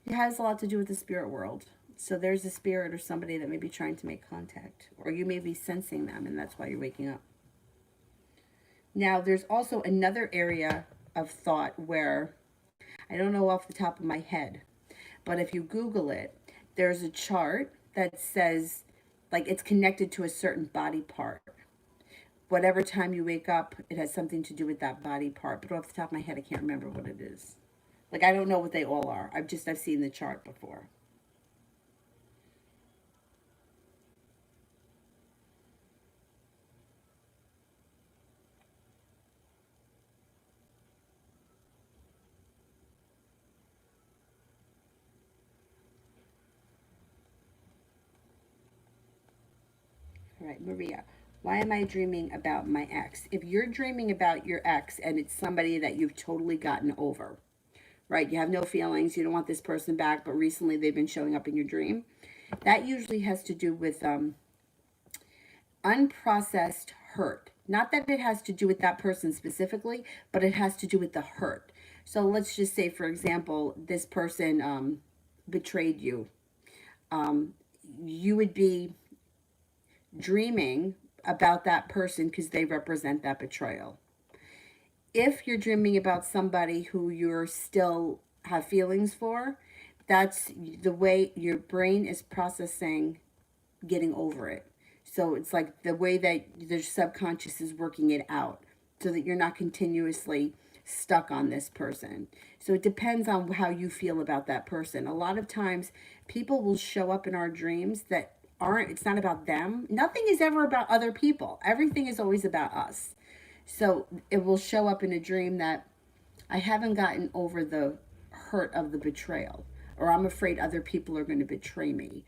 It has a lot to do with the spirit world. So there's a spirit or somebody that may be trying to make contact, or you may be sensing them, and that's why you're waking up. Now, there's also another area of thought where, I don't know off the top of my head, but if you Google it, there's a chart that says, like, it's connected to a certain body part. Whatever time you wake up, it has something to do with that body part. But off the top of my head, I can't remember what it is. Like, I don't know what they all are. I've seen the chart before. All right, Maria. Why am I dreaming about my ex? If you're dreaming about your ex and it's somebody that you've totally gotten over, right? You have no feelings, you don't want this person back, but recently they've been showing up in your dream. That usually has to do with unprocessed hurt. Not that it has to do with that person specifically, but it has to do with the hurt. So let's just say, for example, this person betrayed you. You would be dreaming about that person because they represent that betrayal. If you're dreaming about somebody who you're still have feelings for, that's the way your brain is processing getting over it. So it's like the way that the subconscious is working it out so that you're not continuously stuck on this person. So it depends on how you feel about that person. A lot of times people will show up in our dreams that aren't, it's not about them. Nothing is ever about other people. Everything is always about us. So it will show up in a dream that I haven't gotten over the hurt of the betrayal, or I'm afraid other people are going to betray me,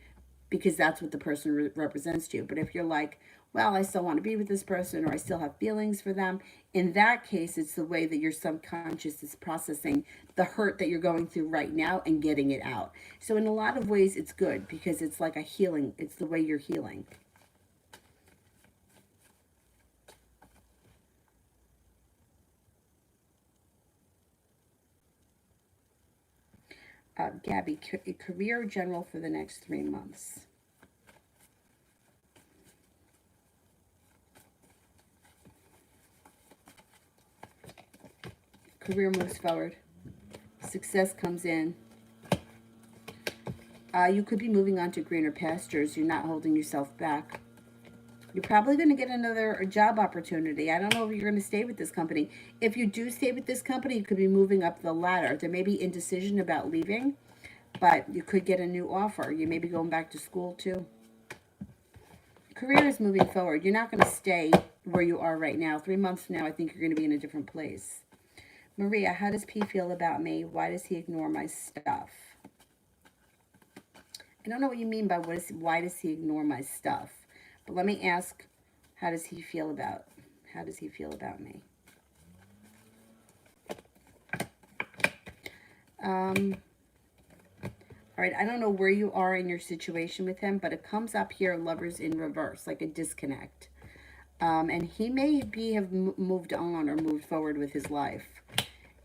because that's what the person represents to you. But if you're like, well, I still want to be with this person, or I still have feelings for them, in that case, it's the way that your subconscious is processing the hurt that you're going through right now and getting it out. So in a lot of ways, it's good because it's like a healing. It's the way you're healing. Gabby, career general for the next 3 months. Career moves forward. Success comes in. You could be moving on to greener pastures. You're not holding yourself back. You're probably going to get another job opportunity. I don't know if you're going to stay with this company. If you do stay with this company, you could be moving up the ladder. There may be indecision about leaving, but you could get a new offer. You may be going back to school too. Career is moving forward. You're not going to stay where you are right now. 3 months from now, I think you're going to be in a different place. Maria, how does P feel about me? Why does he ignore my stuff? I don't know what you mean by why does he ignore my stuff? But let me ask, how does he feel about me? All right, I don't know where you are in your situation with him, but it comes up here, lovers in reverse, like a disconnect. And he may have moved on or moved forward with his life.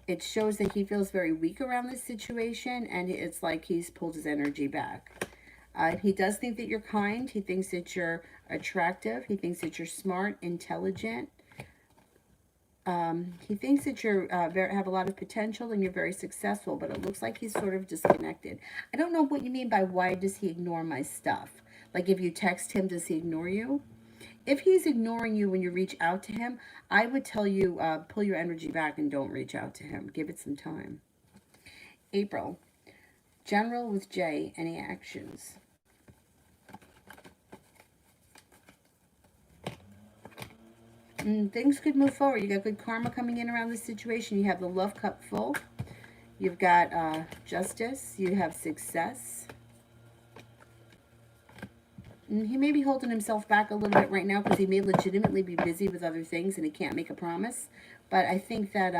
It shows that he feels very weak around this situation, and it's like he's pulled his energy back. He does think that you're kind. He thinks that you're attractive. He thinks that you're smart, intelligent. He thinks that you have a lot of potential and you're very successful, but it looks like he's sort of disconnected. I don't know what you mean by why does he ignore my stuff? Like if you text him, does he ignore you? If he's ignoring you when you reach out to him, I would tell you pull your energy back and don't reach out to him. Give it some time. April. General with J. Any actions? Things could move forward. You got good karma coming in around this situation. You have the love cup full. You've got justice. You have success. He may be holding himself back a little bit right now because he may legitimately be busy with other things and he can't make a promise. But I think that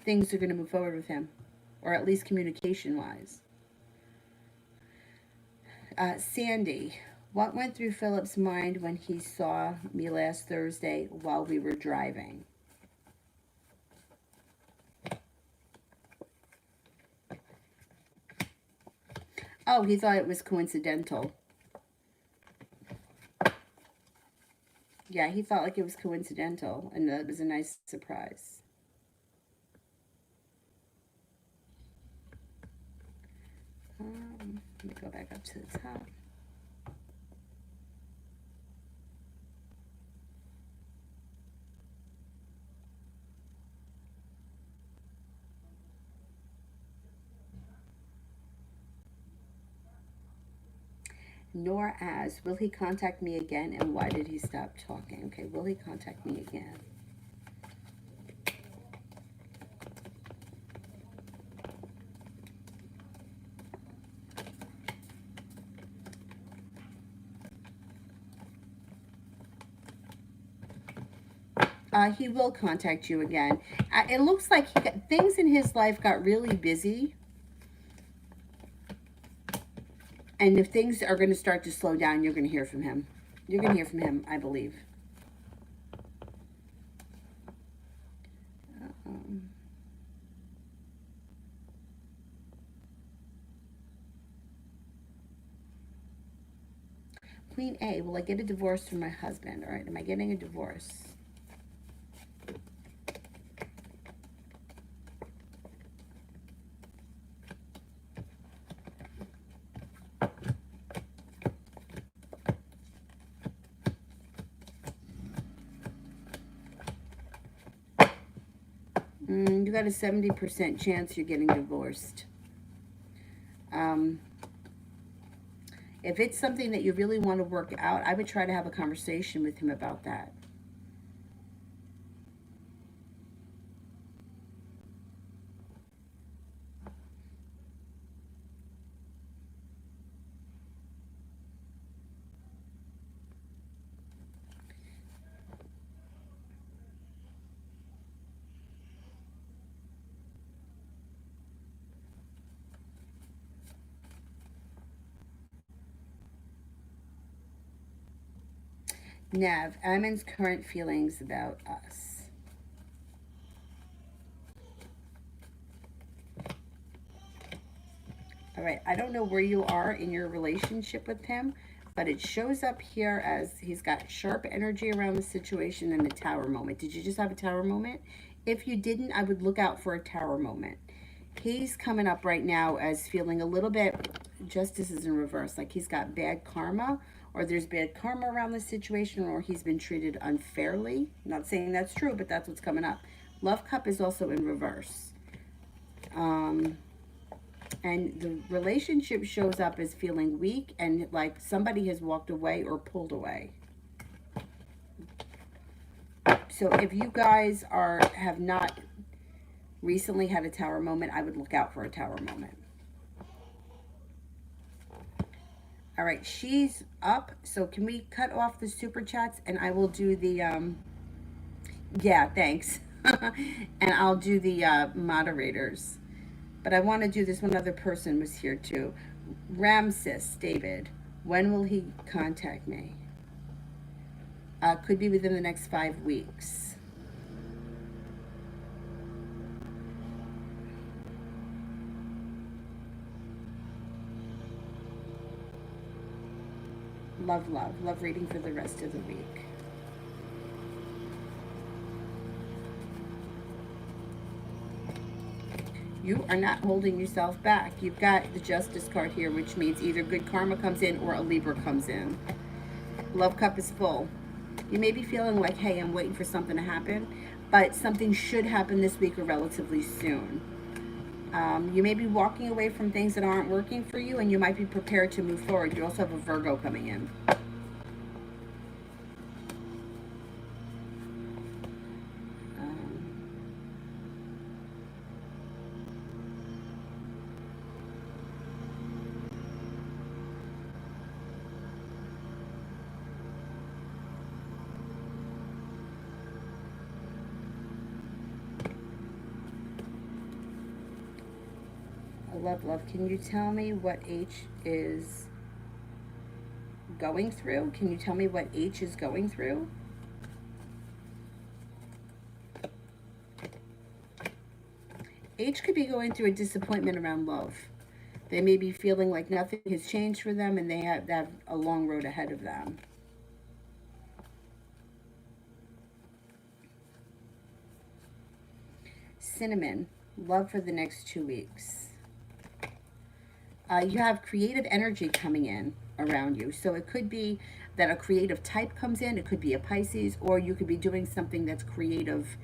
things are going to move forward with him. or at least communication-wise. Sandy, what went through Philip's mind when he saw me last Thursday while we were driving? Oh, he thought it was coincidental. Yeah, he felt like it was coincidental, and that was a nice surprise. Let me go back up to the top. Nor as, will he contact me again, and why did he stop talking? Okay, will he contact me again? He will contact you again. It looks like things in his life got really busy. And if things are going to start to slow down, you're going to hear from him. You're going to hear from him, I believe. Queen A, will I get a divorce from my husband? All right, am I getting a divorce? You got a 70% chance you're getting divorced. If it's something that you really want to work out, I would try to have a conversation with him about that. Nav, Amin's current feelings about us. All right, I don't know where you are in your relationship with him, but it shows up here as he's got sharp energy around the situation and a tower moment. Did you just have a tower moment? If you didn't, I would look out for a tower moment. He's coming up right now as feeling a little bit, justice is in reverse, like he's got bad karma, or there's bad karma around the situation, or he's been treated unfairly. I'm not saying that's true, but that's what's coming up. Love cup is also in reverse. And the relationship shows up as feeling weak and like somebody has walked away or pulled away. So if you guys have not recently had a tower moment, I would look out for a tower moment. All right, she's up. So can we cut off the super chats and I will do the, yeah, thanks. And I'll do the moderators. But I want to do this. One other person was here too. Ramses David. When will he contact me? Could be within the next 5 weeks. Love, love. Love reading for the rest of the week. You are not holding yourself back. You've got the Justice card here, which means either good karma comes in or a Libra comes in. Love cup is full. You may be feeling like, hey, I'm waiting for something to happen, but something should happen this week or relatively soon. You may be walking away from things that aren't working for you, and you might be prepared to move forward. You also have a Virgo coming in. Love. Can you tell me what H is going through? Can you tell me what H is going through? H could be going through a disappointment around love. They may be feeling like nothing has changed for them and they have a long road ahead of them. Cinnamon, love for the next 2 weeks. You have creative energy coming in around you. So it could be that a creative type comes in. It could be a Pisces, or you could be doing something that's creative.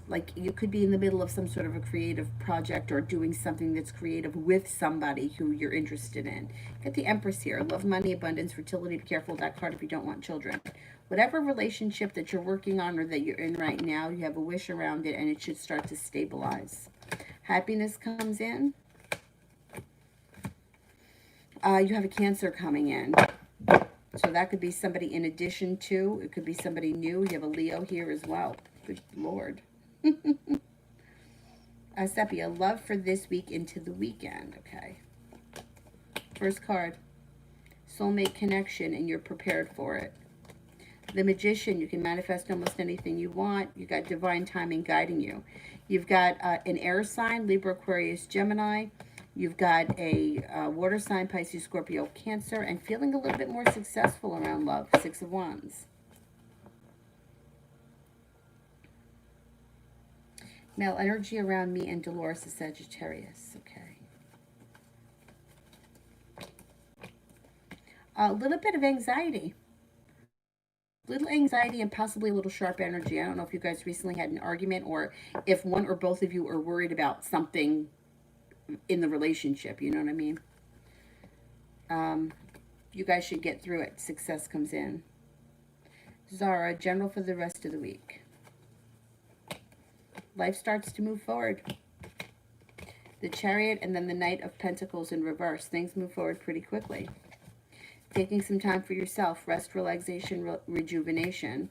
Like you could be in the middle of some sort of a creative project or doing something that's creative with somebody who you're interested in. Get the Empress here. Love, money, abundance, fertility. Be careful with that card if you don't want children. Whatever relationship that you're working on or that you're in right now, you have a wish around it and it should start to stabilize. Happiness comes in. You have a Cancer coming in. So that could be somebody in addition to. It could be somebody new. You have a Leo here as well. Good Lord. Sepia, love for this week into the weekend. Okay. First card. Soulmate connection, and you're prepared for it. The Magician, you can manifest almost anything you want. You got divine timing guiding you. You've got an air sign, Libra, Aquarius, Gemini. You've got a water sign, Pisces, Scorpio, Cancer, and feeling a little bit more successful around love, Six of Wands. Male energy around me and Dolores is Sagittarius. Okay. A little bit of anxiety. Little anxiety and possibly a little sharp energy. I don't know if you guys recently had an argument or if one or both of you are worried about something in the relationship, you know what I mean? You guys should get through it. Success comes in. Zara, general for the rest of the week. Life starts to move forward. The Chariot and then the Knight of Pentacles in reverse. Things move forward pretty quickly. Taking some time for yourself. Rest, relaxation, rejuvenation.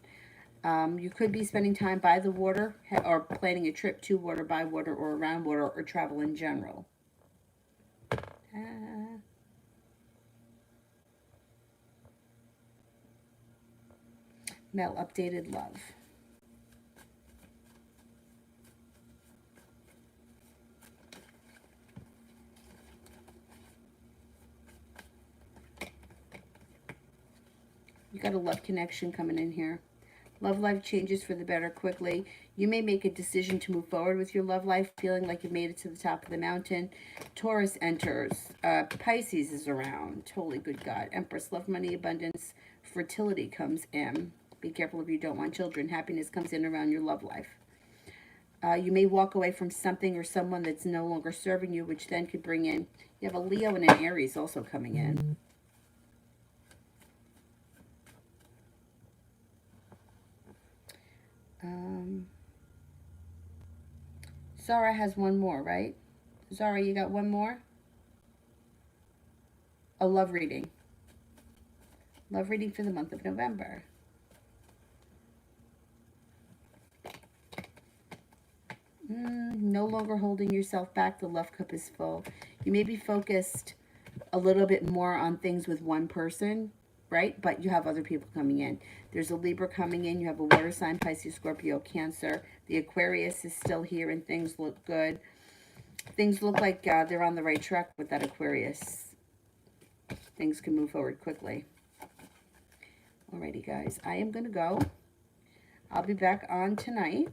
You could be spending time by the water or planning a trip to water, by water, or around water, or travel in general. Mel, updated love. You got a love connection coming in here. Love life changes for the better quickly. You may make a decision to move forward with your love life, feeling like you made it to the top of the mountain. Taurus enters. Pisces is around. Holy good God. Empress, love, money, abundance, fertility comes in. Be careful if you don't want children. Happiness comes in around your love life. You may walk away from something or someone that's no longer serving you, which then could bring in, you have a Leo and an Aries also coming in. Zara has one more, right? Zara, you got one more? A love reading. Love reading for the month of November. No longer holding yourself back. The love cup is full. You may be focused a little bit more on things with one person, right? But you have other people coming in. There's a Libra coming in. You have a water sign, Pisces, Scorpio, Cancer. The Aquarius is still here and things look good. Things look like they're on the right track with that Aquarius. Things can move forward quickly. Alrighty, guys. I am going to go. I'll be back on tonight.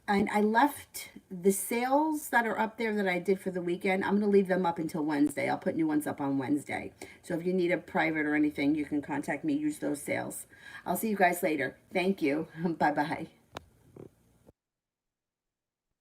And I left the sales that are up there that I did for the weekend. I'm going to leave them up until Wednesday. I'll put new ones up on Wednesday. So if you need a private or anything, you can contact me. Use those sales. I'll see you guys later. Thank you. Bye-bye.